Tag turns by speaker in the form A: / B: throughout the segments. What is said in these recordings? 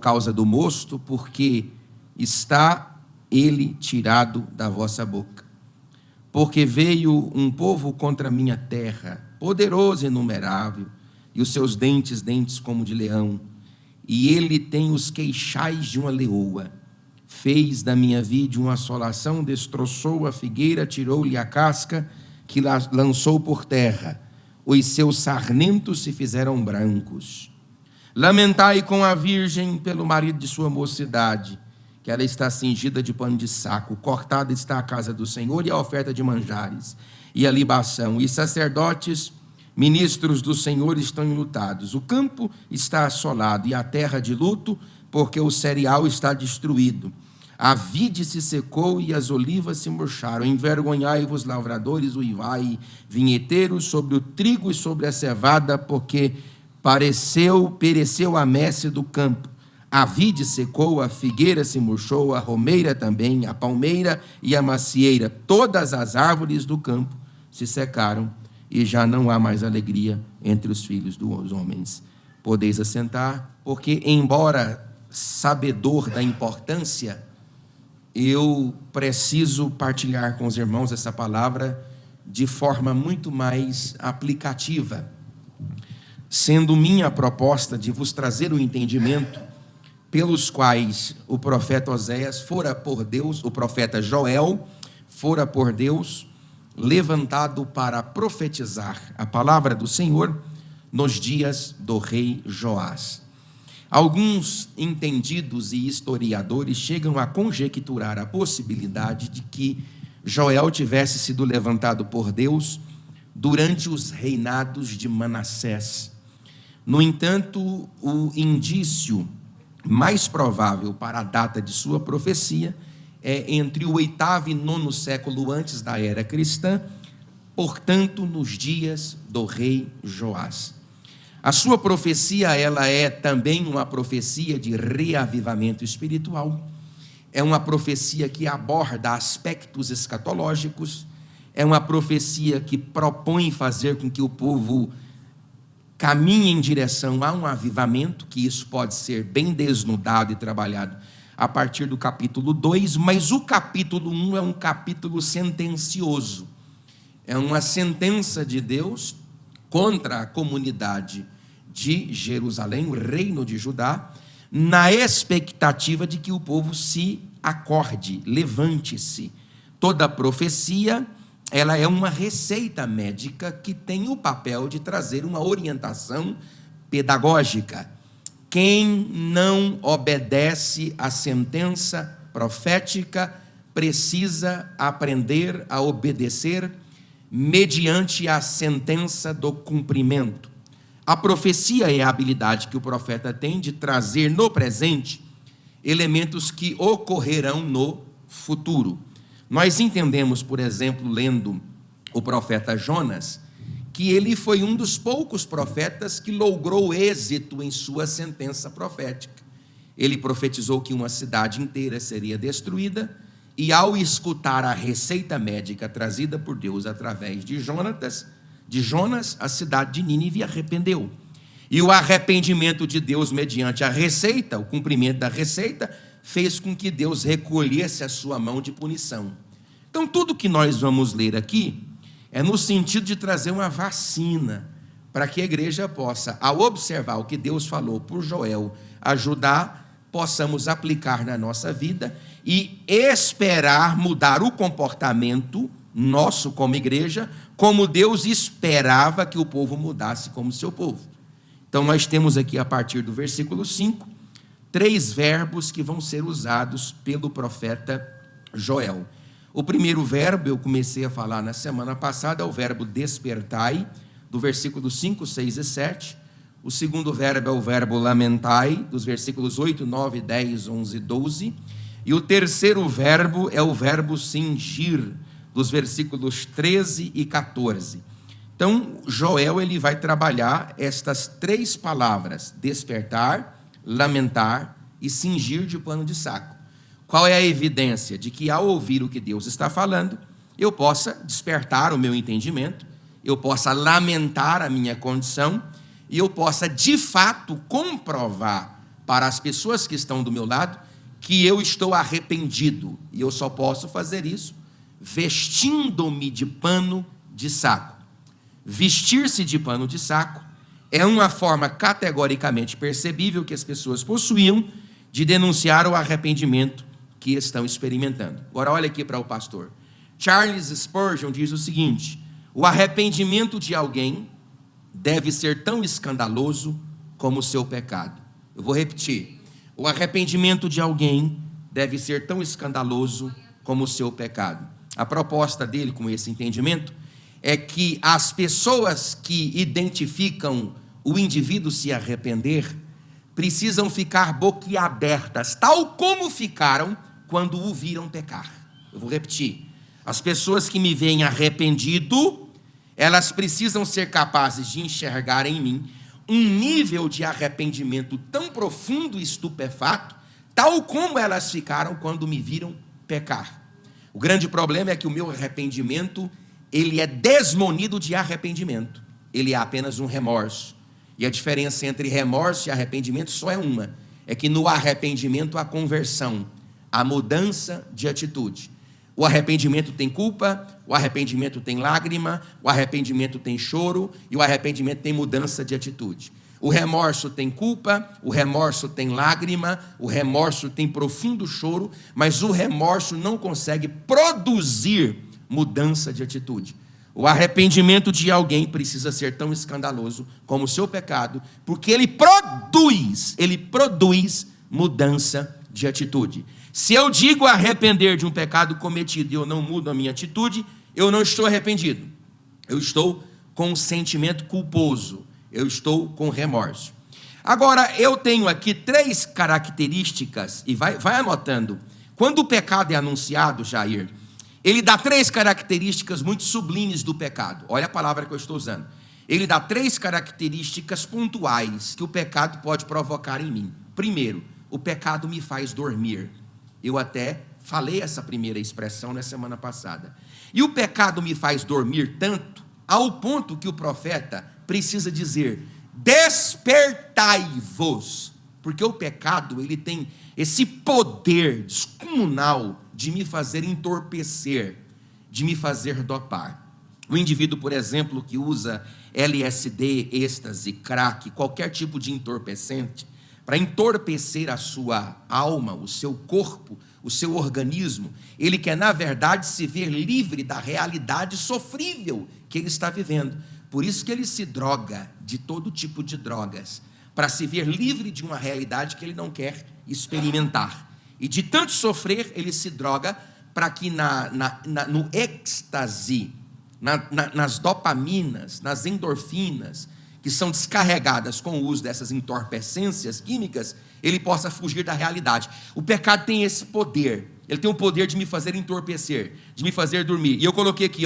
A: causa do mosto, porque está ele tirado da vossa boca. Porque veio um povo contra a minha terra, poderoso e inumerável, e os seus dentes como de leão, e ele tem os queixais de uma leoa. Fez da minha vide uma assolação, destroçou a figueira, tirou-lhe a casca, que lançou por terra. Os seus sarmentos se fizeram brancos. Lamentai com a virgem pelo marido de sua mocidade, que ela está cingida de pano de saco, cortada está a casa do Senhor e a oferta de manjares, e a libação, e sacerdotes, ministros do Senhor estão enlutados. O campo está assolado e a terra de luto, porque o cereal está destruído. A vide se secou e as olivas se murcharam. Envergonhai-vos, lavradores, uivai, vinheteiros, sobre o trigo e sobre a cevada, porque pereceu a messe do campo. A vide secou, a figueira se murchou, a romeira também, a palmeira e a macieira. Todas as árvores do campo se secaram, e já não há mais alegria entre os filhos dos homens. Podeis assentar, porque, embora sabedor da importância, eu preciso partilhar com os irmãos essa palavra de forma muito mais aplicativa, sendo minha proposta de vos trazer o entendimento pelos quais o profeta Oséias fora por Deus, o profeta Joel fora por Deus levantado para profetizar a palavra do Senhor nos dias do rei Joás. Alguns entendidos e historiadores chegam a conjecturar a possibilidade de que Joel tivesse sido levantado por Deus durante os reinados de Manassés. No entanto, o indício mais provável para a data de sua profecia é entre o 8º e 9º século antes da era cristã, portanto, nos dias do rei Joás. A sua profecia, ela é também uma profecia de reavivamento espiritual, é uma profecia que aborda aspectos escatológicos, é uma profecia que propõe fazer com que o povo caminhe em direção a um avivamento, que isso pode ser bem desnudado e trabalhado a partir do capítulo 2, mas o capítulo 1 é um capítulo sentencioso, é uma sentença de Deus contra a comunidade de Jerusalém, o reino de Judá, na expectativa de que o povo se acorde, levante-se. Toda profecia, ela é uma receita médica que tem o papel de trazer uma orientação pedagógica. Quem não obedece à sentença profética precisa aprender a obedecer mediante a sentença do cumprimento. A profecia é a habilidade que o profeta tem de trazer no presente elementos que ocorrerão no futuro. Nós entendemos, por exemplo, lendo o profeta Jonas, que ele foi um dos poucos profetas que logrou êxito em sua sentença profética. Ele profetizou que uma cidade inteira seria destruída, e ao escutar a receita médica trazida por Deus através de Jonas, a cidade de Nínive arrependeu. E o arrependimento de Deus mediante a receita, o cumprimento da receita, fez com que Deus recolhesse a sua mão de punição. Então, tudo que nós vamos ler aqui é no sentido de trazer uma vacina para que a igreja possa, ao observar o que Deus falou por Joel, ajudar, possamos aplicar na nossa vida e esperar mudar o comportamento nosso como igreja, como Deus esperava que o povo mudasse como seu povo. Então, nós temos aqui, a partir do versículo 5, 3 verbos que vão ser usados pelo profeta Joel. O primeiro verbo, eu comecei a falar na semana passada, é o verbo despertai, do versículo 5, 6 e 7. O segundo verbo é o verbo lamentai, dos versículos 8, 9, 10, 11 e 12. E o terceiro verbo é o verbo cingir, dos versículos 13 e 14. Então, Joel ele vai trabalhar estas 3 palavras, despertar, lamentar e cingir de pano de saco. Qual é a evidência de que, ao ouvir o que Deus está falando, eu possa despertar o meu entendimento, eu possa lamentar a minha condição, e eu possa, de fato, comprovar para as pessoas que estão do meu lado que eu estou arrependido. E eu só posso fazer isso vestindo-me de pano de saco. Vestir-se de pano de saco é uma forma categoricamente percebível que as pessoas possuíam de denunciar o arrependimento que estão experimentando. Agora olha aqui para o pastor. Charles Spurgeon diz o seguinte: o arrependimento de alguém deve ser tão escandaloso como o seu pecado. Eu vou repetir. O arrependimento de alguém deve ser tão escandaloso como o seu pecado. A proposta dele com esse entendimento é que as pessoas que identificam o indivíduo se arrepender precisam ficar boquiabertas, tal como ficaram quando o viram pecar. Eu vou repetir. As pessoas que me veem arrependido, elas precisam ser capazes de enxergar em mim um nível de arrependimento tão profundo e estupefato, tal como elas ficaram quando me viram pecar. O grande problema é que o meu arrependimento, ele é desmunido de arrependimento. Ele é apenas um remorso. E a diferença entre remorso e arrependimento só é uma. É que no arrependimento há conversão, há mudança de atitude. O arrependimento tem culpa, o arrependimento tem lágrima, o arrependimento tem choro e o arrependimento tem mudança de atitude. O remorso tem culpa, o remorso tem lágrima, o remorso tem profundo choro, mas o remorso não consegue produzir mudança de atitude. O arrependimento de alguém precisa ser tão escandaloso como o seu pecado, porque ele produz mudança de atitude. Se eu digo arrepender de um pecado cometido e eu não mudo a minha atitude, eu não estou arrependido. Eu estou com um sentimento culposo. Eu estou com remorso. Agora, eu tenho aqui 3 características, e vai anotando. Quando o pecado é anunciado, Jair, ele dá 3 características muito sublimes do pecado. Olha a palavra que eu estou usando. Ele dá 3 características pontuais que o pecado pode provocar em mim. Primeiro, o pecado me faz dormir. Eu até falei essa primeira expressão na semana passada. E o pecado me faz dormir tanto, ao ponto que o profeta precisa dizer: despertai-vos, porque o pecado, ele tem esse poder descomunal de me fazer entorpecer, de me fazer dopar. O indivíduo, por exemplo, que usa LSD, êxtase, crack, qualquer tipo de entorpecente, para entorpecer a sua alma, o seu corpo, o seu organismo, ele quer, na verdade, se ver livre da realidade sofrível que ele está vivendo. Por isso que ele se droga de todo tipo de drogas, para se ver livre de uma realidade que ele não quer experimentar. E de tanto sofrer, ele se droga para que no êxtase, nas dopaminas, nas endorfinas, que são descarregadas com o uso dessas entorpecências químicas, ele possa fugir da realidade. O pecado tem esse poder. Ele tem o poder de me fazer entorpecer, de me fazer dormir. E eu coloquei aqui,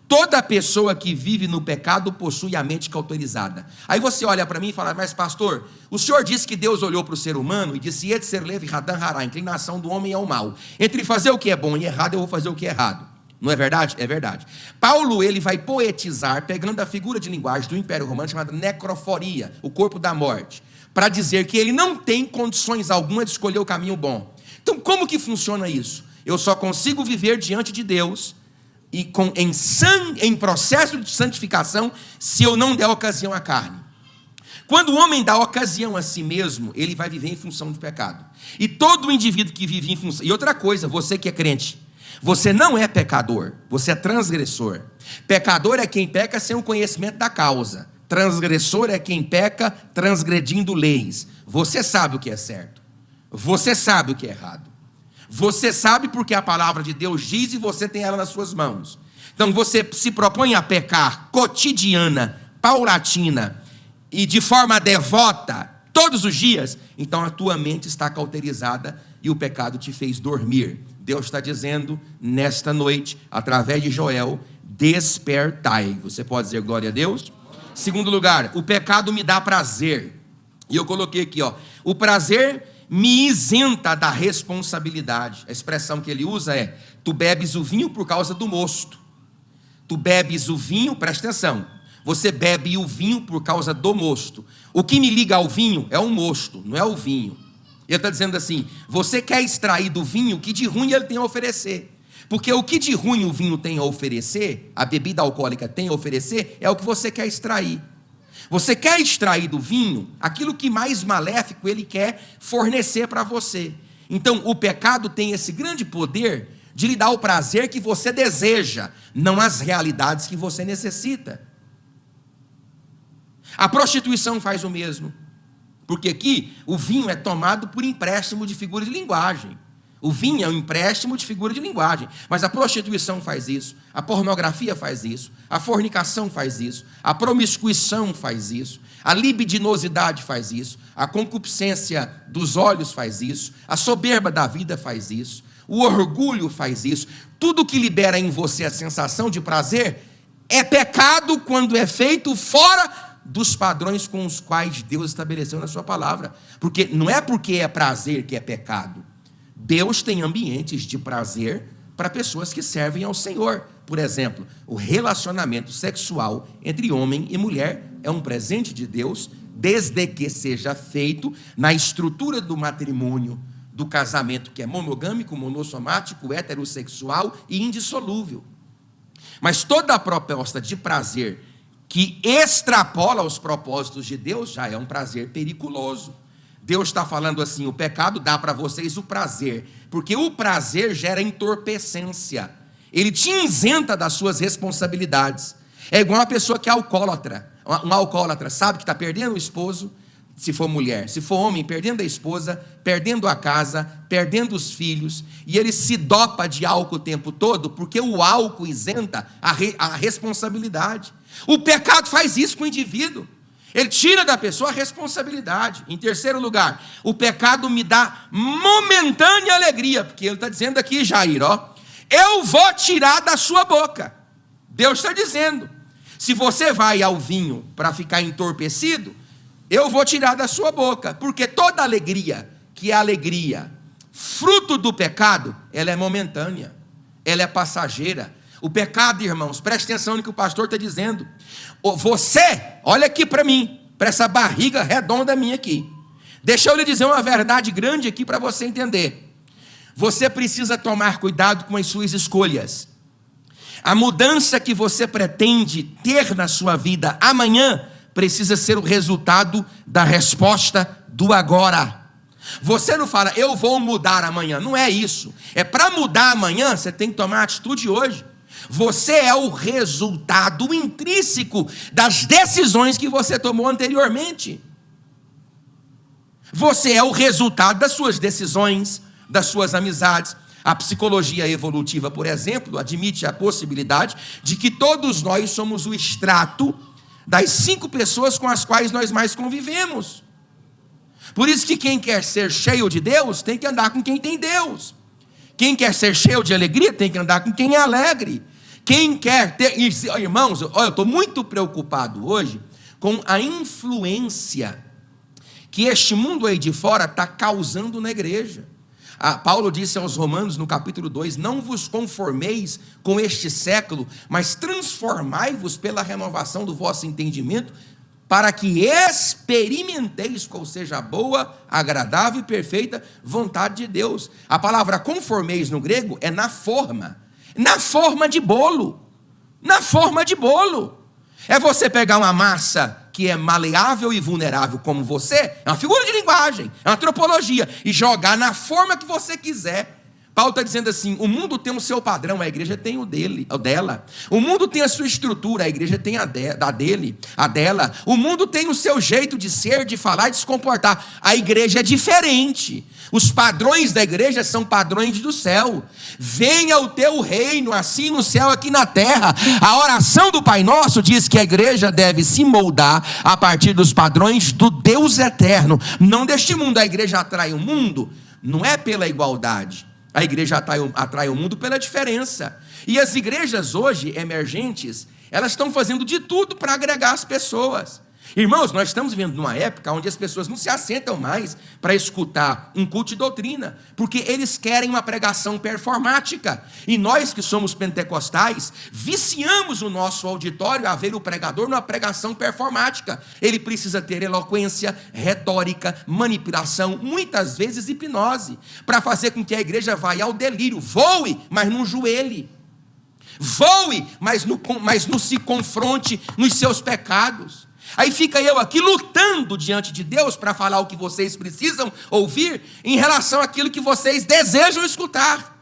A: toda pessoa que vive no pecado possui a mente cauterizada. Aí você olha para mim e fala: mas pastor, o senhor disse que Deus olhou para o ser humano e disse: Yetzer lev hadam hará, a inclinação do homem ao mal. Entre fazer o que é bom e errado, eu vou fazer o que é errado. Não é verdade? É verdade. Paulo, ele vai poetizar, pegando a figura de linguagem do Império Romano, chamada necroforia, o corpo da morte, para dizer que ele não tem condições alguma de escolher o caminho bom. Então, como que funciona isso? Eu só consigo viver diante de Deus e em processo de santificação, se eu não der ocasião à carne. Quando o homem dá ocasião a si mesmo, ele vai viver em função do pecado. E todo indivíduo que vive em função... E outra coisa, você que é crente, você não é pecador, você é transgressor. Pecador é quem peca sem o conhecimento da causa. Transgressor é quem peca transgredindo leis. Você sabe o que é certo. Você sabe o que é errado. Você sabe porque a palavra de Deus diz e você tem ela nas suas mãos. Então você se propõe a pecar cotidiana, paulatina e de forma devota todos os dias, então a tua mente está cauterizada e o pecado te fez dormir. Deus está dizendo nesta noite, através de Joel: despertai. Você pode dizer glória a Deus? Segundo lugar, o pecado me dá prazer. E eu coloquei aqui, o prazer me isenta da responsabilidade. A expressão que ele usa é: tu bebes o vinho por causa do mosto. Tu bebes o vinho, presta atenção, você bebe o vinho por causa do mosto. O que me liga ao vinho é o mosto, não é o vinho. Ele está dizendo assim: você quer extrair do vinho o que de ruim ele tem a oferecer. Porque o que de ruim o vinho tem a oferecer, a bebida alcoólica tem a oferecer, é o que você quer extrair. Você quer extrair do vinho aquilo que mais maléfico ele quer fornecer para você. Então, o pecado tem esse grande poder de lhe dar o prazer que você deseja, não as realidades que você necessita. A prostituição faz o mesmo. Porque aqui o vinho é tomado por empréstimo de figura de linguagem. O vinho é um empréstimo de figura de linguagem. Mas a prostituição faz isso, a pornografia faz isso, a fornicação faz isso, a promiscuição faz isso, a libidinosidade faz isso, a concupiscência dos olhos faz isso, a soberba da vida faz isso, o orgulho faz isso. Tudo que libera em você a sensação de prazer é pecado quando é feito fora dos padrões com os quais Deus estabeleceu na sua palavra. Porque não é porque é prazer que é pecado. Deus tem ambientes de prazer para pessoas que servem ao Senhor. Por exemplo, o relacionamento sexual entre homem e mulher é um presente de Deus, desde que seja feito na estrutura do matrimônio, do casamento, que é monogâmico, monossomático, heterossexual e indissolúvel. Mas toda a proposta de prazer que extrapola os propósitos de Deus já é um prazer periculoso. Deus está falando assim: o pecado dá para vocês o prazer, porque o prazer gera entorpecência, ele te isenta das suas responsabilidades. É igual uma pessoa que é alcoólatra. Um alcoólatra sabe que está perdendo o esposo, se for mulher; se for homem, perdendo a esposa, perdendo a casa, perdendo os filhos, e ele se dopa de álcool o tempo todo, porque o álcool isenta a responsabilidade. O pecado faz isso com o indivíduo. Ele tira da pessoa a responsabilidade. Em terceiro lugar, o pecado me dá momentânea alegria, porque ele está dizendo aqui, Jair, eu vou tirar da sua boca. Deus está dizendo: se você vai ao vinho para ficar entorpecido, eu vou tirar da sua boca, porque toda alegria, que é alegria fruto do pecado, ela é momentânea, ela é passageira. O pecado, irmãos, preste atenção no que o pastor está dizendo. Você, olha aqui para mim, para essa barriga redonda minha aqui. Deixa eu lhe dizer uma verdade grande aqui para você entender. Você precisa tomar cuidado com as suas escolhas. A mudança que você pretende ter na sua vida amanhã precisa ser o resultado da resposta do agora. Você não fala, eu vou mudar amanhã. Não é isso. É para mudar amanhã, você tem que tomar atitude hoje. Você é o resultado intrínseco das decisões que você tomou anteriormente. Você é o resultado das suas decisões, das suas amizades. A psicologia evolutiva, por exemplo, admite a possibilidade de que todos nós somos o extrato das 5 pessoas com as quais nós mais convivemos. Por isso que quem quer ser cheio de Deus tem que andar com quem tem Deus. Quem quer ser cheio de alegria tem que andar com quem é alegre. Quem quer ter... Irmãos, eu estou muito preocupado hoje com a influência que este mundo aí de fora está causando na igreja. Paulo disse aos Romanos no capítulo 2, não vos conformeis com este século, mas transformai-vos pela renovação do vosso entendimento, para que experimenteis qual seja a boa, agradável e perfeita vontade de Deus. A palavra conformeis no grego é na forma de bolo, na forma de bolo. É você pegar uma massa que é maleável e vulnerável como você, é uma figura de linguagem, é uma antropologia, e jogar na forma que você quiser. Paulo está dizendo assim, o mundo tem o seu padrão, a igreja tem o dela. O mundo tem a sua estrutura, a igreja tem a dela. O mundo tem o seu jeito de ser, de falar, de se comportar. A igreja é diferente. Os padrões da igreja são padrões do céu. Venha o teu reino, assim no céu, aqui na terra. A oração do Pai Nosso diz que a igreja deve se moldar a partir dos padrões do Deus eterno, não deste mundo. A igreja atrai o mundo, não é pela igualdade. A igreja atrai o mundo pela diferença. E as igrejas hoje, emergentes, elas estão fazendo de tudo para agregar as pessoas. Irmãos, nós estamos vivendo numa época onde as pessoas não se assentam mais para escutar um culto de doutrina, porque eles querem uma pregação performática. E nós que somos pentecostais, viciamos o nosso auditório a ver o pregador numa pregação performática. Ele precisa ter eloquência, retórica, manipulação, muitas vezes hipnose, para fazer com que a igreja vá ao delírio. Voe, mas não joelhe. Voe, mas não se confronte nos seus pecados. Aí fica eu aqui lutando diante de Deus para falar o que vocês precisam ouvir em relação àquilo que vocês desejam escutar.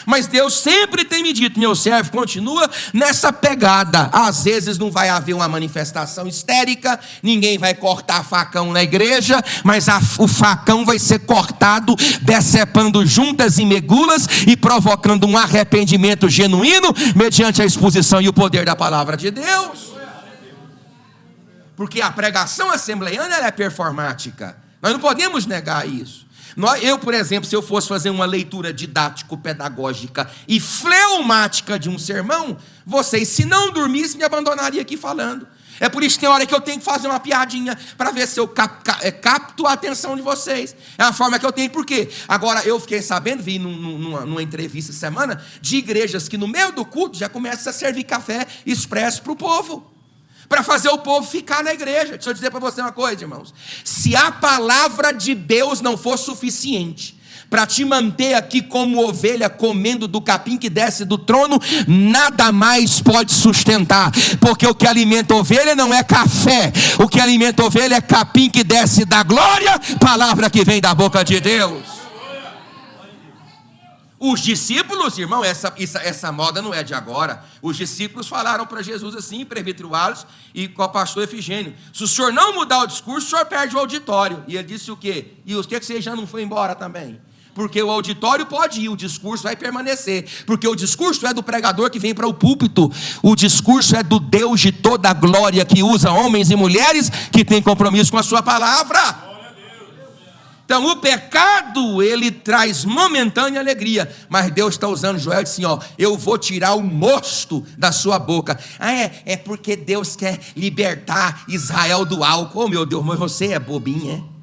A: Mas Deus sempre tem me dito: meu servo, continua nessa pegada. Às vezes não vai haver uma manifestação histérica, ninguém vai cortar facão na igreja, mas o facão vai ser cortado, decepando juntas e medulas e provocando um arrependimento genuíno mediante a exposição e o poder da palavra de Deus. Porque a pregação assembleiana ela é performática. Nós não podemos negar isso. Eu, por exemplo, se eu fosse fazer uma leitura didático-pedagógica e fleumática de um sermão, vocês, se não dormissem, me abandonariam aqui falando. É por isso que tem hora que eu tenho que fazer uma piadinha para ver se eu capto a atenção de vocês. É a forma que eu tenho. Por quê? Agora, eu fiquei sabendo, vi numa entrevista essa semana, de igrejas que no meio do culto já começam a servir café expresso para o povo, para fazer o povo ficar na igreja. Deixa eu dizer para você uma coisa, irmãos. Se a palavra de Deus não for suficiente para te manter aqui como ovelha comendo do capim que desce do trono, nada mais pode sustentar. Porque o que alimenta a ovelha não é café. O que alimenta a ovelha é capim que desce da glória, palavra que vem da boca de Deus. Os discípulos, irmão, essa moda não é de agora. Os discípulos falaram para Jesus assim, presbítero Wallace e com o pastor Efigênio: se o senhor não mudar o discurso, o senhor perde o auditório. E ele disse o quê? E o que você já não foi embora também? Porque o auditório pode ir, o discurso vai permanecer. Porque o discurso é do pregador que vem para o púlpito. O discurso é do Deus de toda a glória, que usa homens e mulheres que têm compromisso com a sua palavra. Então o pecado, ele traz momentânea alegria, mas Deus está usando Joel assim, eu vou tirar o mosto da sua boca. É porque Deus quer libertar Israel do álcool. Oh meu Deus, mas você é bobinha, é?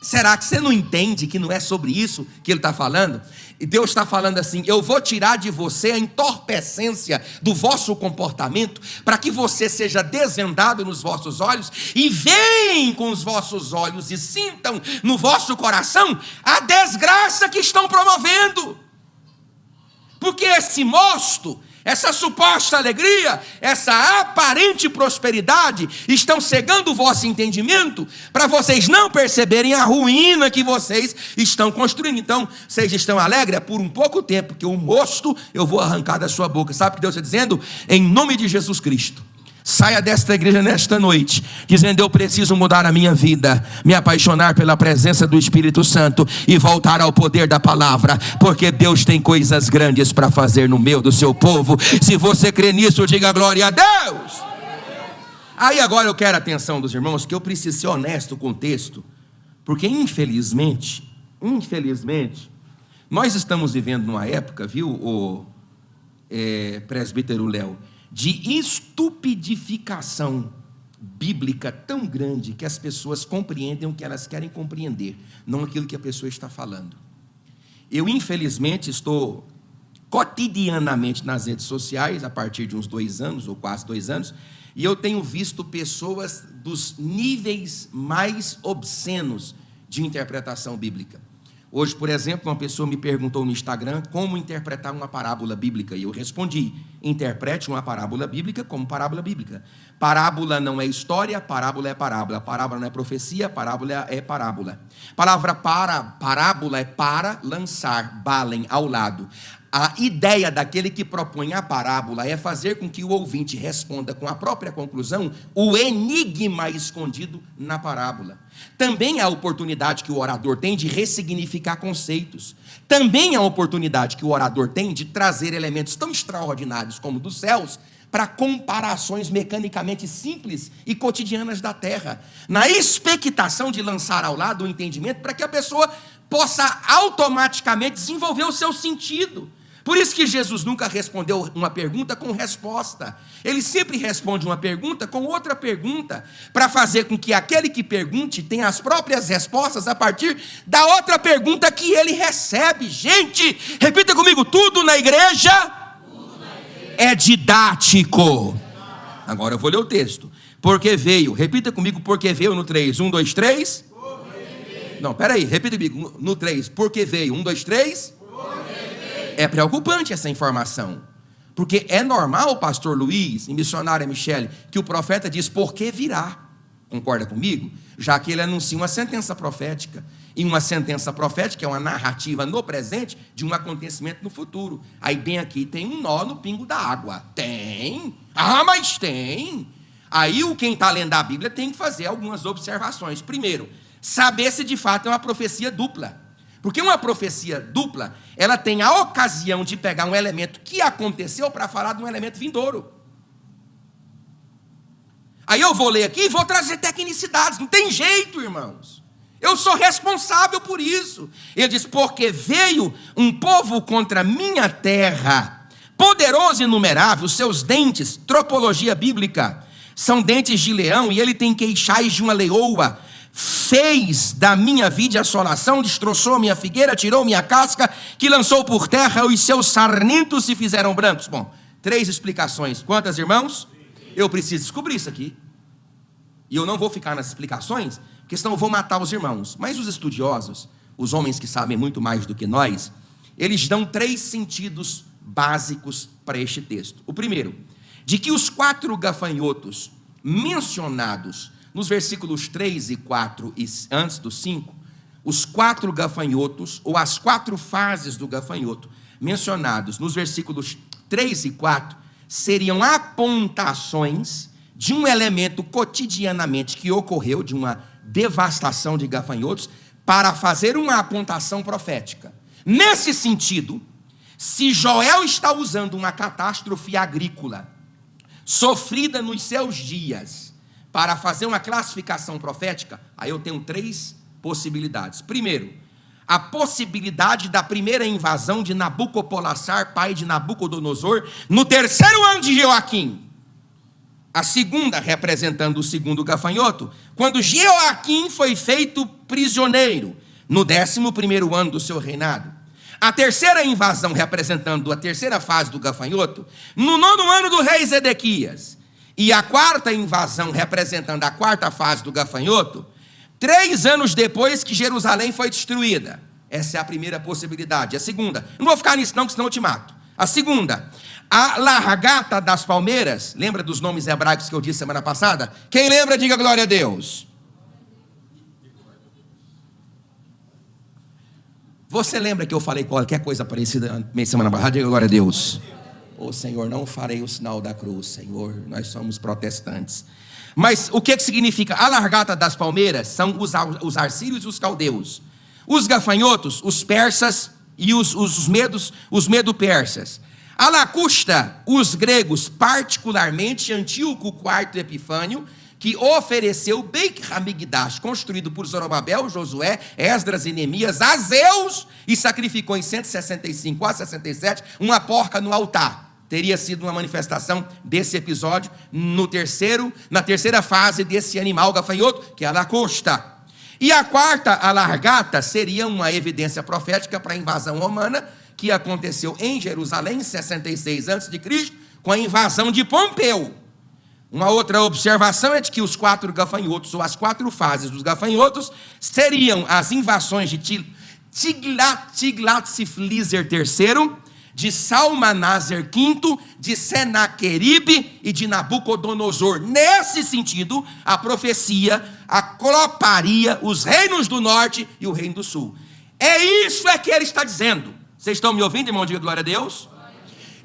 A: Será que você não entende que não é sobre isso que ele está falando? E Deus está falando assim: eu vou tirar de você a entorpecência do vosso comportamento, para que você seja desvendado nos vossos olhos, e veem com os vossos olhos e sintam no vosso coração a desgraça que estão promovendo. Porque esse mosto, essa suposta alegria, essa aparente prosperidade estão cegando o vosso entendimento para vocês não perceberem a ruína que vocês estão construindo. Então, vocês estão alegres por um pouco tempo, que o mosto eu vou arrancar da sua boca. Sabe o que Deus está dizendo? Em nome de Jesus Cristo, saia desta igreja nesta noite dizendo: eu preciso mudar a minha vida, me apaixonar pela presença do Espírito Santo e voltar ao poder da palavra, porque Deus tem coisas grandes para fazer no meio do seu povo. Se você crê nisso, diga glória a Deus. Aí agora eu quero a atenção dos irmãos, que eu preciso ser honesto com o texto, porque infelizmente nós estamos vivendo numa época, viu, o presbítero Léo, de estupidificação bíblica tão grande que as pessoas compreendem o que elas querem compreender, não aquilo que a pessoa está falando. Eu, infelizmente, estou cotidianamente nas redes sociais, a partir de uns 2 anos, ou quase 2 anos, e eu tenho visto pessoas dos níveis mais obscenos de interpretação bíblica. Hoje, por exemplo, uma pessoa me perguntou no Instagram como interpretar uma parábola bíblica, e eu respondi: interprete uma parábola bíblica como parábola bíblica. Parábola não é história, parábola é parábola. Parábola não é profecia, parábola é parábola. Palavra parábola é para lançar, balem, ao lado. A ideia daquele que propõe a parábola é fazer com que o ouvinte responda com a própria conclusão o enigma escondido na parábola. Também é a oportunidade que o orador tem de ressignificar conceitos. Também é a oportunidade que o orador tem de trazer elementos tão extraordinários como dos céus para comparações mecanicamente simples e cotidianas da terra, na expectação de lançar ao lado o entendimento para que a pessoa possa automaticamente desenvolver o seu sentido, Por isso que Jesus nunca respondeu uma pergunta com resposta. Ele sempre responde uma pergunta com outra pergunta, para fazer com que aquele que pergunte tenha as próprias respostas a partir da outra pergunta que ele recebe. Gente, repita comigo, tudo na igreja é didático. Agora eu vou ler o texto. Porque veio, repita comigo, porque veio no 3. 1, 2, 3. Não, peraí, repita comigo, no 3. Porque veio, 1, 2, 3. É preocupante essa informação, porque é normal, pastor Luiz e missionária Michele, que o profeta diz, porque virá, concorda comigo? Já que ele anuncia uma sentença profética, e uma sentença profética é uma narrativa no presente de um acontecimento no futuro. Aí bem aqui tem um nó no pingo da água. Tem? Mas tem. Aí quem está lendo a Bíblia tem que fazer algumas observações. Primeiro, saber se de fato é uma profecia dupla. Porque uma profecia dupla, ela tem a ocasião de pegar um elemento que aconteceu para falar de um elemento vindouro. Aí eu vou ler aqui e vou trazer tecnicidades, não tem jeito, irmãos. Eu sou responsável por isso. Ele diz, porque veio um povo contra minha terra, poderoso e inumerável, seus dentes, tropologia bíblica, são dentes de leão, e ele tem queixais de uma leoa. Fez da minha vide assolação, destroçou minha figueira, tirou minha casca, que lançou por terra, os seus sarmentos se fizeram brancos. Bom, 3 explicações. Quantas, irmãos? Eu preciso descobrir isso aqui. E eu não vou ficar nas explicações, porque senão eu vou matar os irmãos. Mas os estudiosos, os homens que sabem muito mais do que nós, eles dão 3 sentidos básicos para este texto. O primeiro, de que os 4 gafanhotos mencionados nos versículos 3 e 4 e antes do 5, os 4 gafanhotos, ou as 4 fases do gafanhoto, mencionados nos versículos 3 e 4, seriam apontações de um elemento cotidianamente que ocorreu, de uma devastação de gafanhotos, para fazer uma apontação profética. Nesse sentido, se Joel está usando uma catástrofe agrícola, sofrida nos seus dias, para fazer uma classificação profética, aí eu tenho 3 possibilidades. Primeiro, a possibilidade da primeira invasão de Nabucodonosor, pai de Nabucodonosor, no 3º ano de Joaquim. A segunda, representando o 2º gafanhoto, quando Joaquim foi feito prisioneiro, no 11º ano do seu reinado. A terceira invasão, representando a terceira fase do gafanhoto, no 9º ano do rei Zedequias. E a quarta invasão, representando a 4ª fase do gafanhoto, 3 anos depois que Jerusalém foi destruída. Essa é a primeira possibilidade. A segunda, não vou ficar nisso não, que senão eu te mato. A segunda, a largata das palmeiras. Lembra dos nomes hebraicos que eu disse semana passada? Quem lembra, diga glória a Deus. Você lembra que eu falei qualquer coisa parecida semana passada? Diga glória a Deus. Senhor, não farei o sinal da cruz, Senhor, nós somos protestantes. Mas o que significa? A largata das palmeiras são os arcírios e os caldeus. Os gafanhotos, os persas e os medo-persas. A lacusta, os gregos, particularmente Antíoco IV Epifânio, que ofereceu Beit Hamikdash, construído por Zorobabel, Josué, Esdras e Neemias, a Zeus, e sacrificou em 165 a 67 uma porca no altar. Teria sido uma manifestação desse episódio na terceira fase desse animal gafanhoto, que é a lacusta. E a quarta, a largata, seria uma evidência profética para a invasão romana, que aconteceu em Jerusalém, em 66 a.C., com a invasão de Pompeu. Uma outra observação é de que os 4 gafanhotos, ou as 4 fases dos gafanhotos, seriam as invasões de Tiglat-Pileser III, de Salmanaser V, de Senaqueribe e de Nabucodonosor. Nesse sentido, a profecia acloparia os reinos do norte e o reino do sul. É isso que ele está dizendo. Vocês estão me ouvindo, irmão? Diga glória a Deus.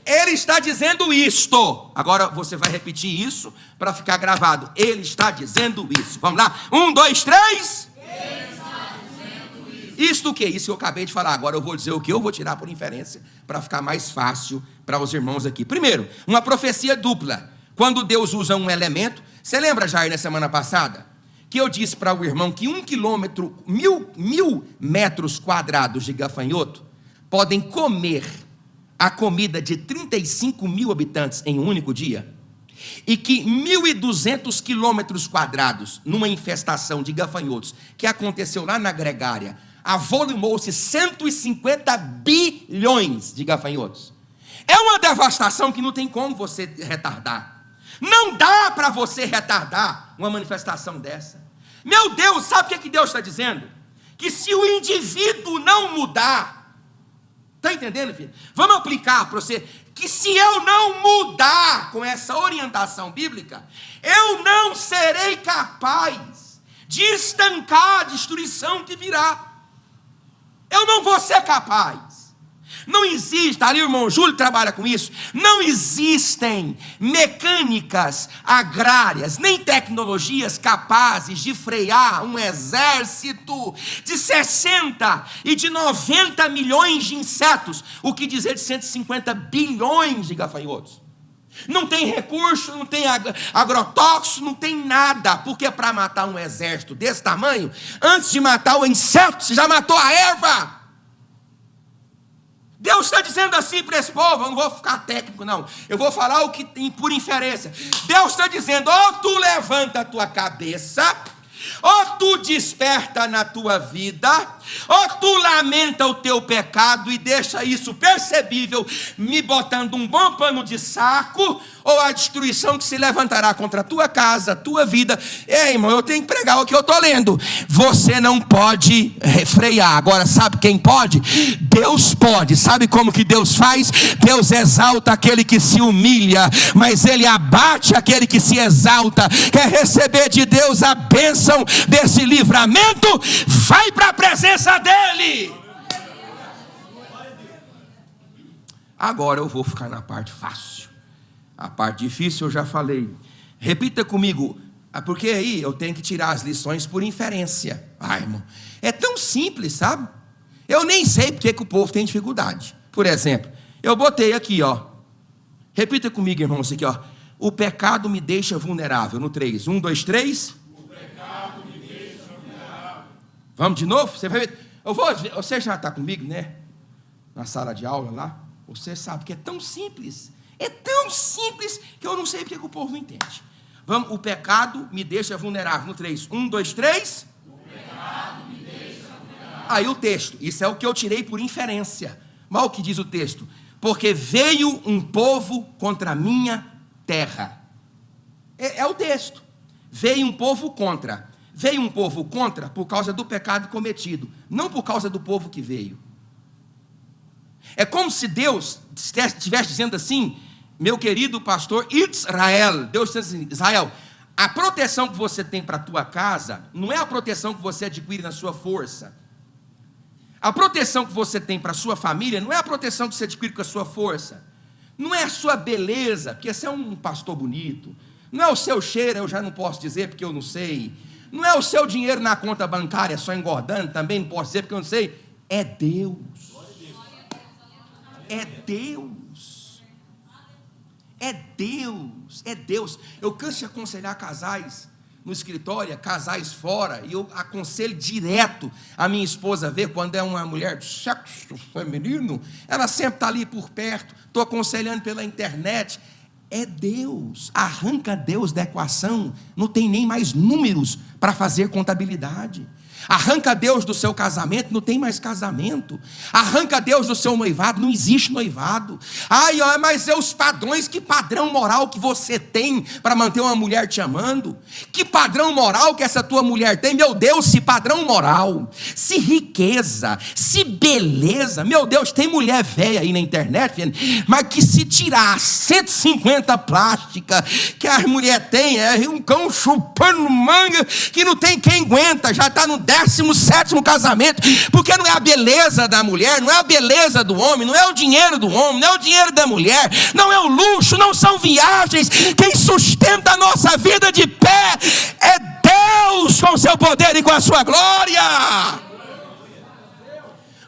A: Ele está dizendo isto. Agora você vai repetir isso para ficar gravado. Ele está dizendo isso. Vamos lá? 1, 2, 3. Ele está dizendo isso. Isto o que? Isso que eu acabei de falar. Agora eu vou dizer o que eu vou tirar por inferência para ficar mais fácil para os irmãos aqui. Primeiro, uma profecia dupla. Quando Deus usa um elemento. Você lembra, Jair, na semana passada, que eu disse para o irmão que 1 quilômetro, 1.000 metros quadrados de gafanhoto podem comer a comida de 35 mil habitantes em um único dia, e que 1.200 quilômetros quadrados, numa infestação de gafanhotos, que aconteceu lá na Gregária, avolumou-se 150 bilhões de gafanhotos. É uma devastação que não tem como você retardar. Não dá para você retardar uma manifestação dessa. Meu Deus, sabe o que Deus está dizendo? Que se o indivíduo não mudar, está entendendo, filho? Vamos aplicar para você, que se eu não mudar com essa orientação bíblica, eu não serei capaz de estancar a destruição que virá. Eu não vou ser capaz. Não existe, ali o irmão Júlio trabalha com isso, não existem mecânicas agrárias, nem tecnologias capazes de frear um exército de 60 e de 90 milhões de insetos, o que dizer de 150 bilhões de gafanhotos. Não tem recurso, não tem agrotóxico, não tem nada, porque para matar um exército desse tamanho, antes de matar o inseto, você já matou a erva. Deus está dizendo assim para esse povo, eu não vou ficar técnico não, eu vou falar o que tem por inferência. Deus está dizendo, ou tu levanta a tua cabeça, ou tu desperta na tua vida, ou tu lamenta o teu pecado e deixa isso percebível, me botando um bom pano de saco, ou a destruição que se levantará contra a tua casa, a tua vida. Ei, irmão, eu tenho que pregar o que eu estou lendo. Você não pode refrear. Agora, sabe quem pode? Deus pode. Sabe como que Deus faz? Deus exalta aquele que se humilha, mas Ele abate aquele que se exalta. Quer receber de Deus a bênção desse livramento? Vai para a presença dEle. Agora eu vou ficar na parte fácil. A parte difícil eu já falei. Repita comigo, porque aí eu tenho que tirar as lições por inferência. Ai, irmão, é tão simples, sabe? Eu nem sei porque que o povo tem dificuldade. Por exemplo, eu botei aqui, ó. Repita comigo, irmão, isso aqui, ó. O pecado me deixa vulnerável. No 3. 1, 2, 3. O pecado me deixa vulnerável. Vamos de novo? Você vai ver. Você já está comigo, né? Na sala de aula lá. Você sabe que é tão simples. É tão simples que eu não sei porque que o povo não entende. Vamos, o pecado me deixa vulnerável. No 3. 1, 2, 3. O pecado me deixa vulnerável. Aí o texto. Isso é o que eu tirei por inferência. Mas o que diz o texto? Porque veio um povo contra a minha terra. É o texto. Veio um povo contra. Veio um povo contra por causa do pecado cometido. Não por causa do povo que veio. É como se Deus estivesse dizendo assim, meu querido pastor Israel, Deus está dizendo, Israel, a proteção que você tem para a tua casa, não é a proteção que você adquire na sua força. A proteção que você tem para a sua família, não é a proteção que você adquire com a sua força. Não é a sua beleza, porque você é um pastor bonito. Não é o seu cheiro, eu já não posso dizer porque eu não sei. Não é o seu dinheiro na conta bancária só engordando, também não posso dizer porque eu não sei. É Deus. É Deus. É Deus. É Deus. Eu canso de aconselhar casais no escritório, casais fora, e eu aconselho direto a minha esposa ver quando é uma mulher de sexo feminino, ela sempre está ali por perto, estou aconselhando pela internet. É Deus. Arranca Deus da equação, não tem nem mais números para fazer contabilidade. Arranca Deus do seu casamento, não tem mais casamento. Arranca Deus do seu noivado, não existe noivado. Ai, mas é os padrões, que padrão moral que você tem para manter uma mulher te amando? Que padrão moral que essa tua mulher tem? Meu Deus, se padrão moral, se riqueza, se beleza. Meu Deus, tem mulher velha aí na internet, mas que se tirar 150 plásticas que as mulheres têm, é um cão chupando manga que não tem quem aguenta, já está no 17º casamento, porque não é a beleza da mulher, não é a beleza do homem, não é o dinheiro do homem, não é o dinheiro da mulher, não é o luxo, não são viagens. Quem sustenta a nossa vida de pé é Deus, com o seu poder e com a sua glória.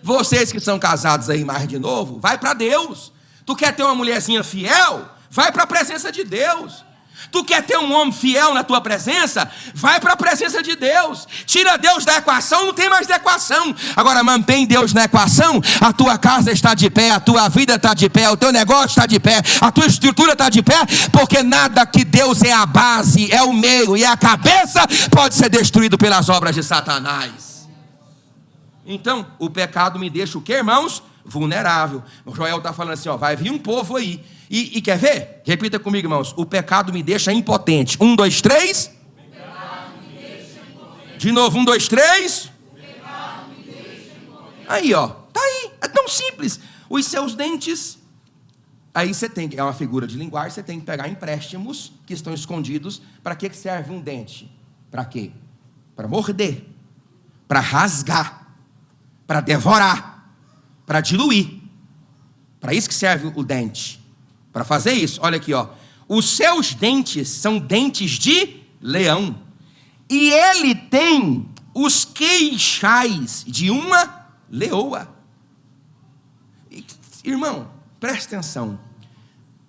A: Vocês que são casados aí mais de novo, vai para Deus. Tu quer ter uma mulherzinha fiel? Vai para a presença de Deus. Tu quer ter um homem fiel na tua presença? Vai para a presença de Deus. Tira Deus da equação, não tem mais da equação. Agora mantém Deus na equação, a tua casa está de pé, a tua vida está de pé, o teu negócio está de pé, a tua estrutura está de pé, porque nada que Deus é a base, é o meio e é a cabeça, pode ser destruído pelas obras de Satanás. Então, o pecado me deixa o quê, irmãos? Vulnerável. O Joel está falando assim, ó, vai vir um povo aí. E quer ver? Repita comigo, irmãos. O pecado me deixa impotente. 1, 2, 3. De novo, 1, 2, 3. Aí, ó. Tá aí. É tão simples. Os seus dentes. Aí você tem, é uma figura de linguagem, você tem que pegar empréstimos que estão escondidos. Para que serve um dente? Para quê? Para morder. Para rasgar. Para devorar. Para diluir. Para isso que serve o dente. Para fazer isso, olha aqui, ó. Os seus dentes são dentes de leão. E ele tem os queixais de uma leoa. Irmão, presta atenção.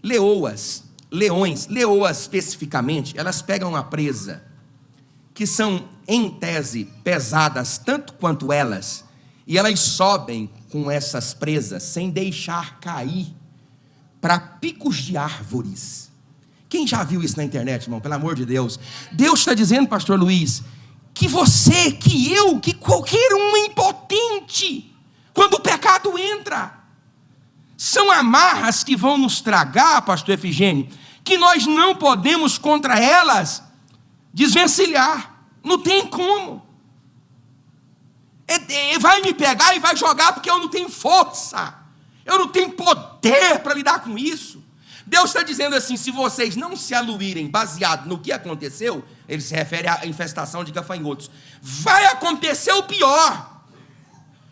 A: Leoas, leões, leoas especificamente, elas pegam a presa, que são, em tese, pesadas tanto quanto elas, e elas sobem com essas presas sem deixar cair para picos de árvores. Quem já viu isso na internet, irmão? Pelo amor de Deus. Deus está dizendo, pastor Luiz, que você, que eu, que qualquer um é impotente quando o pecado entra. São amarras que vão nos tragar, pastor Efigênio, que nós não podemos contra elas desvencilhar. Não tem como. Vai me pegar e vai jogar porque eu não tenho força. Eu não tenho poder para lidar com isso. Deus está dizendo assim, se vocês não se aluírem baseado no que aconteceu, ele se refere à infestação de gafanhotos, vai acontecer o pior,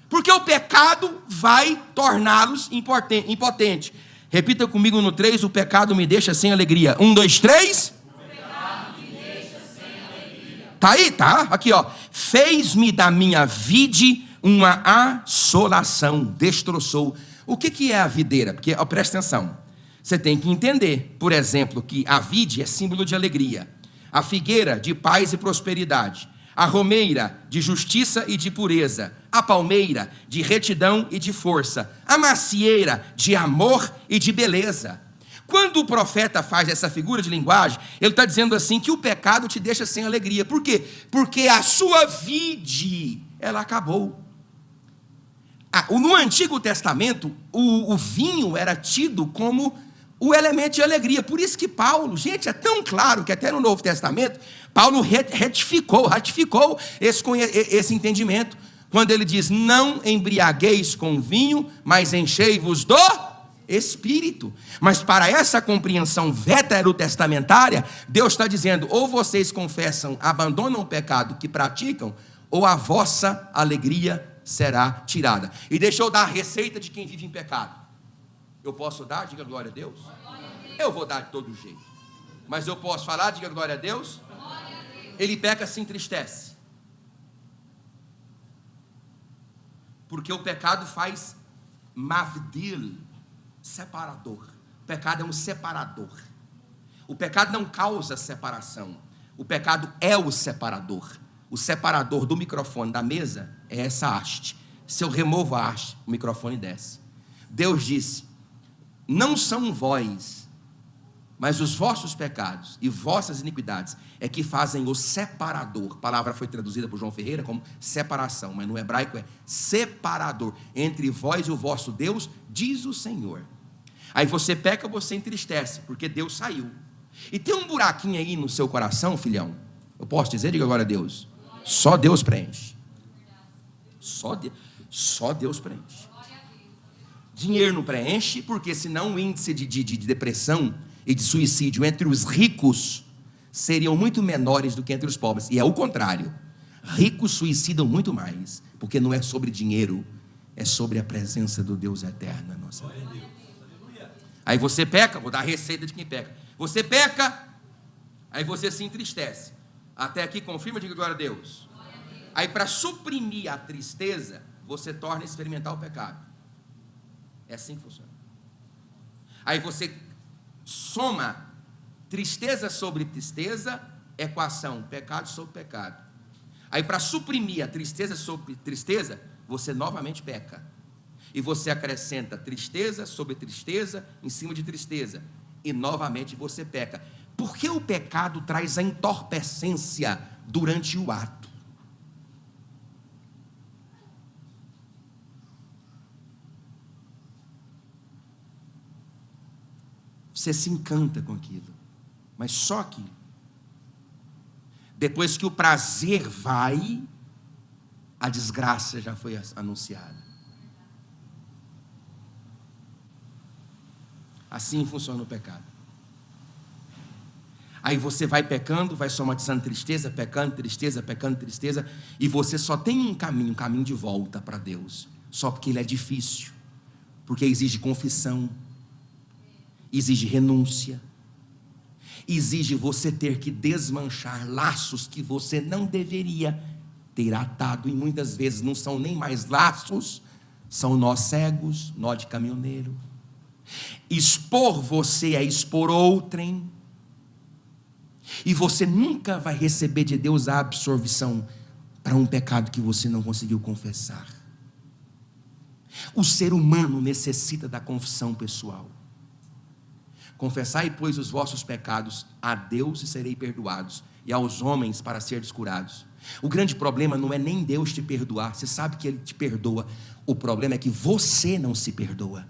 A: porque o pecado vai torná-los impotentes. Repita comigo no 3, o pecado me deixa sem alegria. 1, 2, 3. O pecado me deixa sem alegria. Tá aí, tá? Aqui, ó. Fez-me da minha vide uma assolação, destroçou. O que é a videira? Porque, ó, presta atenção, você tem que entender, por exemplo, que a vide é símbolo de alegria, a figueira de paz e prosperidade, a romeira de justiça e de pureza, a palmeira de retidão e de força, a macieira de amor e de beleza. Quando o profeta faz essa figura de linguagem, ele está dizendo assim que o pecado te deixa sem alegria. Por quê? Porque a sua vide, ela acabou. No Antigo Testamento, o vinho era tido como o elemento de alegria. Por isso que Paulo, gente, é tão claro que até no Novo Testamento, Paulo ratificou esse entendimento, quando ele diz, não embriagueis com vinho, mas enchei-vos do Espírito. Mas para essa compreensão veterotestamentária, Deus está dizendo, ou vocês confessam, abandonam o pecado que praticam, ou a vossa alegria será tirada. E deixa eu dar a receita de quem vive em pecado. Eu posso dar? Diga glória a Deus. Eu vou dar de todo jeito. Mas eu posso falar? Diga glória a Deus. Ele peca, se entristece. Porque o pecado faz mavdil, separador. O pecado é um separador. O pecado não causa separação. O pecado é o separador. O separador do microfone da mesa é essa haste. Se eu removo a haste, o microfone desce. Deus disse, não são vós, mas os vossos pecados e vossas iniquidades é que fazem o separador. A palavra foi traduzida por João Ferreira como separação, mas no hebraico é separador. Entre vós e o vosso Deus, diz o Senhor. Aí você peca, você entristece, porque Deus saiu. E tem um buraquinho aí no seu coração, filhão. Eu posso dizer, diga agora a Deus. Só Deus preenche. Só Deus preenche. Dinheiro não preenche, porque senão o índice de depressão e de suicídio entre os ricos seriam muito menores do que entre os pobres. E é o contrário. Ricos suicidam muito mais, porque não é sobre dinheiro, é sobre a presença do Deus eterno na nossa vida. Aí você peca, vou dar a receita de quem peca. Você peca, aí você se entristece. Até aqui confirma, diga glória a Deus. Aí para suprimir a tristeza, você torna a experimentar o pecado. É assim que funciona. Aí você soma Tristeza sobre tristeza, equação, pecado sobre pecado. Aí, para suprimir a tristeza sobre tristeza, você novamente peca. E você acrescenta tristeza sobre tristeza em cima de tristeza. E novamente você peca. Porque o pecado traz a entorpecência durante o ato. Você se encanta com aquilo, mas só aquilo. Depois que o prazer vai, a desgraça já foi anunciada. Assim funciona o pecado. Aí você vai pecando, vai somatizando tristeza, pecando, tristeza, e você só tem um caminho de volta para Deus. Só porque ele é difícil, porque exige confissão, exige renúncia, exige você ter que desmanchar laços que você não deveria ter atado, e muitas vezes não são nem mais laços, são nós cegos, nó de caminhoneiro. Expor você é expor outrem, e você nunca vai receber de Deus a absolvição para um pecado que você não conseguiu confessar. O ser humano necessita da confissão pessoal. Confessai, pois, os vossos pecados a Deus e serei perdoados, e aos homens para seres curados. O grande problema não é nem Deus te perdoar, você sabe que Ele te perdoa. O problema é que você não se perdoa.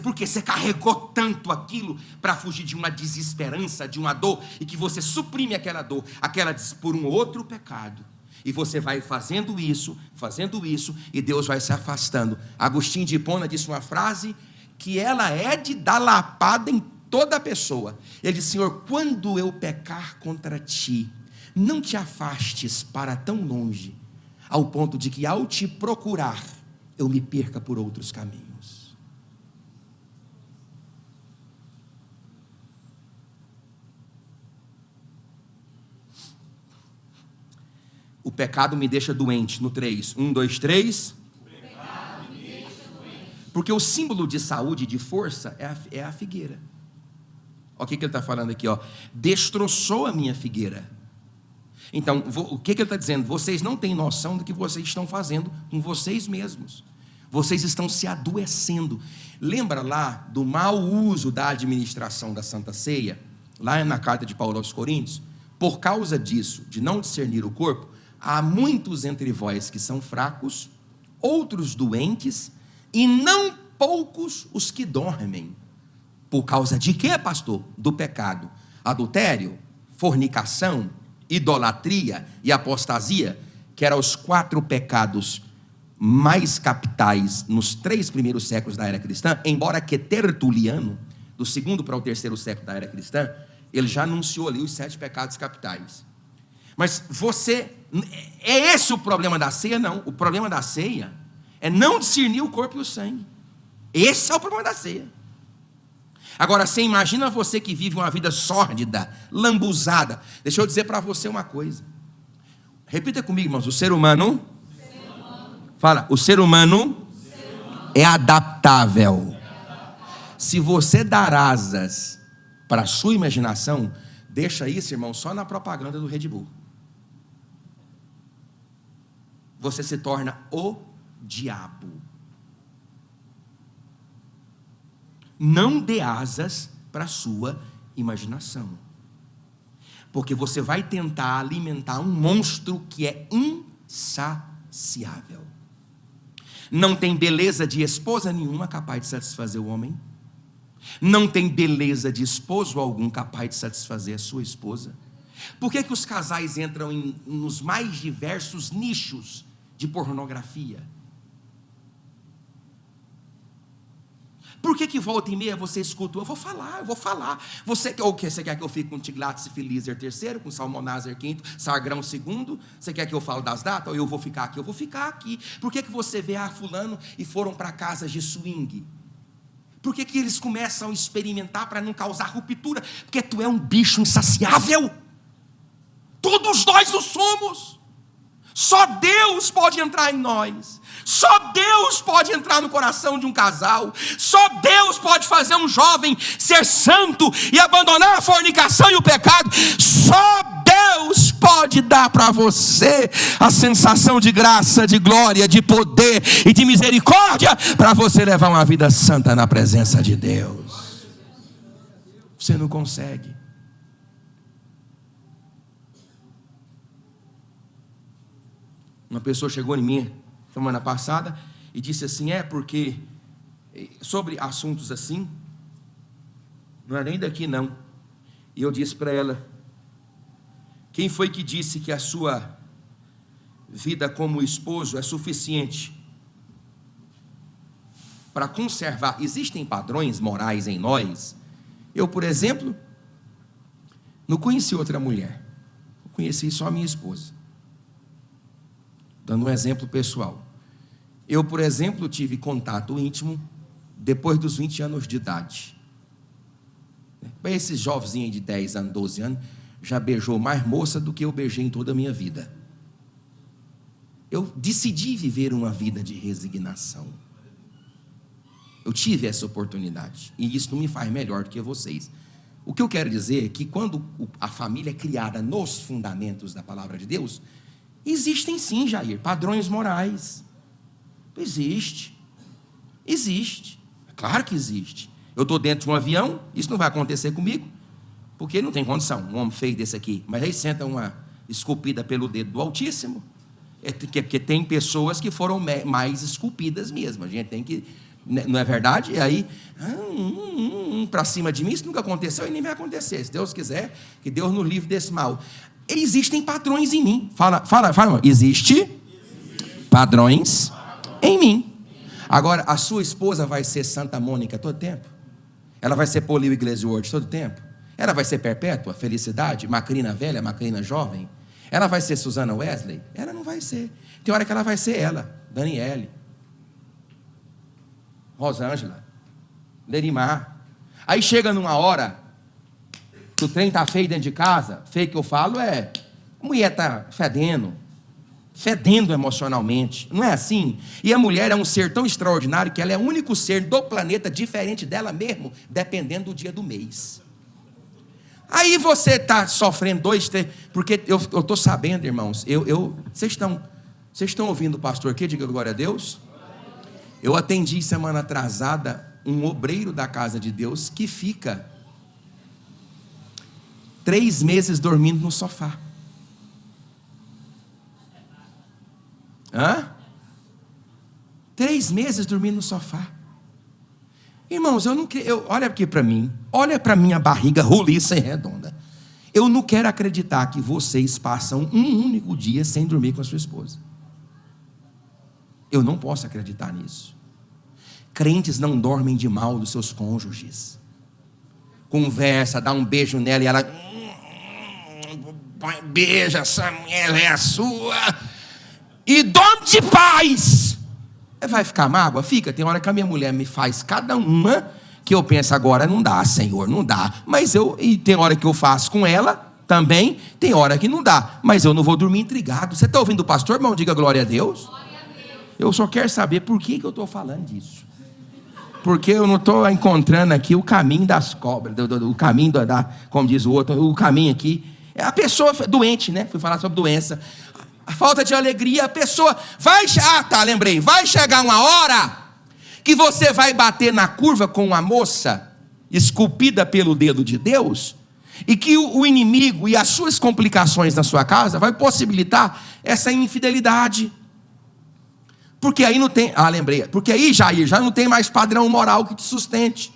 A: Porque você carregou tanto aquilo para fugir de uma desesperança, de uma dor, e que você suprime aquela dor, por um outro pecado. E você vai fazendo isso, e Deus vai se afastando. Agostinho de Hipona disse uma frase que ela é de dar lapada em toda a pessoa. Ele disse: Senhor, quando eu pecar contra ti, não te afastes para tão longe, ao ponto de que ao te procurar, eu me perca por outros caminhos. O pecado me deixa doente, no 3. 1, 2, 3. O pecado me deixa doente. Porque o símbolo de saúde e de força é a figueira. Olha o que ele está falando aqui, ó. Destroçou a minha figueira. Então, o que ele está dizendo? Vocês não têm noção do que vocês estão fazendo com vocês mesmos. Vocês estão se adoecendo. Lembra lá do mau uso da administração da Santa Ceia? Lá na carta de Paulo aos Coríntios? Por causa disso, de não discernir o corpo, há muitos entre vós que são fracos, outros doentes, e não poucos os que dormem. Por causa de quê, pastor? Do pecado. Adultério, fornicação, idolatria e apostasia, que eram os 4 pecados mais capitais nos 3 primeiros séculos da era cristã, embora que Tertuliano, do 2º para o 3º século da era cristã, ele já anunciou ali os 7 pecados capitais. Mas é esse o problema da ceia? Não, o problema da ceia é não discernir o corpo e o sangue. Esse é o problema da ceia. Agora, você imagina você que vive uma vida sórdida, lambuzada. Deixa eu dizer para você uma coisa. Repita comigo, irmãos. O ser humano é adaptável. Se você dar asas para a sua imaginação, deixa isso, irmão, só na propaganda do Red Bull. Você se torna o diabo. Não dê asas para a sua imaginação, porque você vai tentar alimentar um monstro que é insaciável. Não tem beleza de esposa nenhuma capaz de satisfazer o homem. Não tem beleza de esposo algum capaz de satisfazer a sua esposa. Por que os casais entram nos mais diversos nichos de pornografia? Por que volta e meia você escuta? Eu vou falar. Você quer que eu fique com Tiglat-Pileser III, com Salmanaser V, Sargrão II? Você quer que eu fale das datas? Ou eu vou ficar aqui? Eu vou ficar aqui. Por que você vê fulano e foram para casas de swing? Por que eles começam a experimentar para não causar ruptura? Porque tu é um bicho insaciável. Todos nós o somos. Só Deus pode entrar em nós. Só Deus pode entrar no coração de um casal. Só Deus pode fazer um jovem ser santo e abandonar a fornicação e o pecado. Só Deus pode dar para você a sensação de graça, de glória, de poder e de misericórdia para você levar uma vida santa na presença de Deus. Você não consegue. Uma pessoa chegou em mim semana passada e disse assim: porque sobre assuntos assim, não é nem daqui não. E eu disse para ela: quem foi que disse que a sua vida como esposo é suficiente para conservar? Existem padrões morais em nós. Eu, por exemplo, não conheci outra mulher, eu conheci só a minha esposa. Dando um exemplo pessoal. Eu, por exemplo, tive contato íntimo depois dos 20 anos de idade. Para esses jovenzinhos de 10 anos, 12 anos, já beijou mais moça do que eu beijei em toda a minha vida. Eu decidi viver uma vida de resignação. Eu tive essa oportunidade. E isso não me faz melhor do que vocês. O que eu quero dizer é que quando a família é criada nos fundamentos da palavra de Deus, existem sim, Jair, padrões morais. Existe. É claro que existe. Eu estou dentro de um avião, isso não vai acontecer comigo, porque não tem condição, um homem feio desse aqui. Mas aí senta uma esculpida pelo dedo do Altíssimo, porque tem pessoas que foram mais esculpidas mesmo. A gente tem que, não é verdade? E aí, para cima de mim, isso nunca aconteceu e nem vai acontecer. Se Deus quiser, que Deus nos livre desse mal. Existem padrões em mim. Fala. Existe padrões em mim. Agora, a sua esposa vai ser Santa Mônica todo tempo? Ela vai ser Polio Iglesia Word todo tempo? Ela vai ser Perpétua, Felicidade, Macrina Velha, Macrina Jovem? Ela vai ser Susana Wesley? Ela não vai ser. Tem hora que ela vai ser ela, Daniele, Rosângela, Lerimar. Aí chega numa hora que o trem está feio dentro de casa, feio que eu falo a mulher está fedendo emocionalmente, não é assim? E a mulher é um ser tão extraordinário que ela é o único ser do planeta diferente dela mesmo, dependendo do dia do mês. Aí você está sofrendo 2, 3, porque eu estou sabendo, irmãos, vocês estão ouvindo o pastor aqui? Diga glória a Deus. Eu atendi semana atrasada um obreiro da casa de Deus que fica 3 meses dormindo no sofá. 3 meses dormindo no sofá. Irmãos, eu não quero. Olha aqui para mim. Olha para minha barriga roliça e redonda. Eu não quero acreditar que vocês passam um único dia sem dormir com a sua esposa. Eu não posso acreditar nisso. Crentes não dormem de mal dos seus cônjuges. Conversa, dá um beijo nela e ela beija, essa mulher é a sua, e dorme de paz. Vai ficar mágoa? Fica. Tem hora que a minha mulher me faz cada uma que eu penso: agora não dá, Senhor, não dá. E tem hora que eu faço com ela também, tem hora que não dá, mas eu não vou dormir intrigado. Você está ouvindo o pastor, irmão? Diga glória a Deus. Eu só quero saber por que eu estou falando disso. Porque eu não estou encontrando aqui o caminho das cobras, o caminho como diz o outro, o caminho aqui. É a pessoa doente, né? Fui falar sobre doença. A falta de alegria, a pessoa vai... lembrei. Vai chegar uma hora que você vai bater na curva com uma moça esculpida pelo dedo de Deus, e que o inimigo e as suas complicações na sua casa vai possibilitar essa infidelidade. Porque aí não tem... lembrei. Porque aí, Jair, já não tem mais padrão moral que te sustente.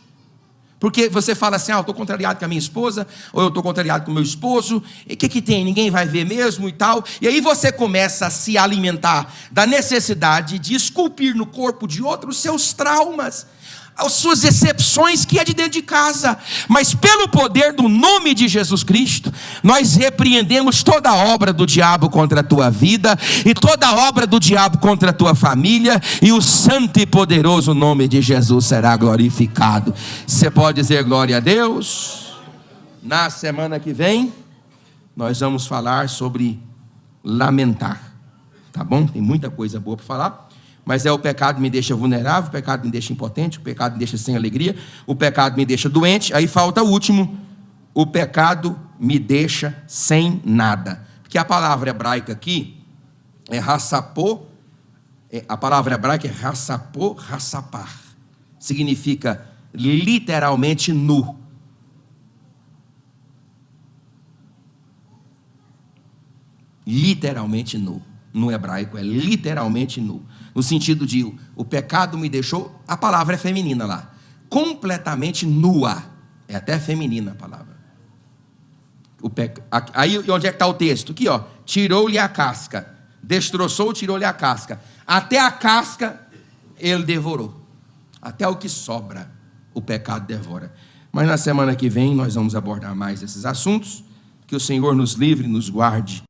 A: Porque você fala assim: eu estou contrariado com a minha esposa, ou eu estou contrariado com o meu esposo, e o que tem? Ninguém vai ver mesmo e tal. E aí você começa a se alimentar da necessidade de esculpir no corpo de outro os seus traumas, as suas decepções que é de dentro de casa. Mas pelo poder do nome de Jesus Cristo, nós repreendemos toda a obra do diabo contra a tua vida, e toda a obra do diabo contra a tua família, e o santo e poderoso nome de Jesus será glorificado. Você pode dizer glória a Deus? Na semana que vem nós vamos falar sobre lamentar. Tá bom? Tem muita coisa boa para falar. Mas o pecado me deixa vulnerável, o pecado me deixa impotente, o pecado me deixa sem alegria, o pecado me deixa doente. Aí falta o último: o pecado me deixa sem nada. Porque a palavra hebraica aqui é rassapô, a palavra hebraica é rassapô, rassapar. Significa literalmente nu. Literalmente nu. No hebraico é literalmente nu. No sentido de o pecado me deixou, a palavra é feminina lá, completamente nua. É até feminina a palavra. Aí onde é que está o texto? Aqui, ó. Tirou-lhe a casca. Destroçou, tirou-lhe a casca. Até a casca ele devorou. Até o que sobra, o pecado devora. Mas na semana que vem nós vamos abordar mais esses assuntos. Que o Senhor nos livre e nos guarde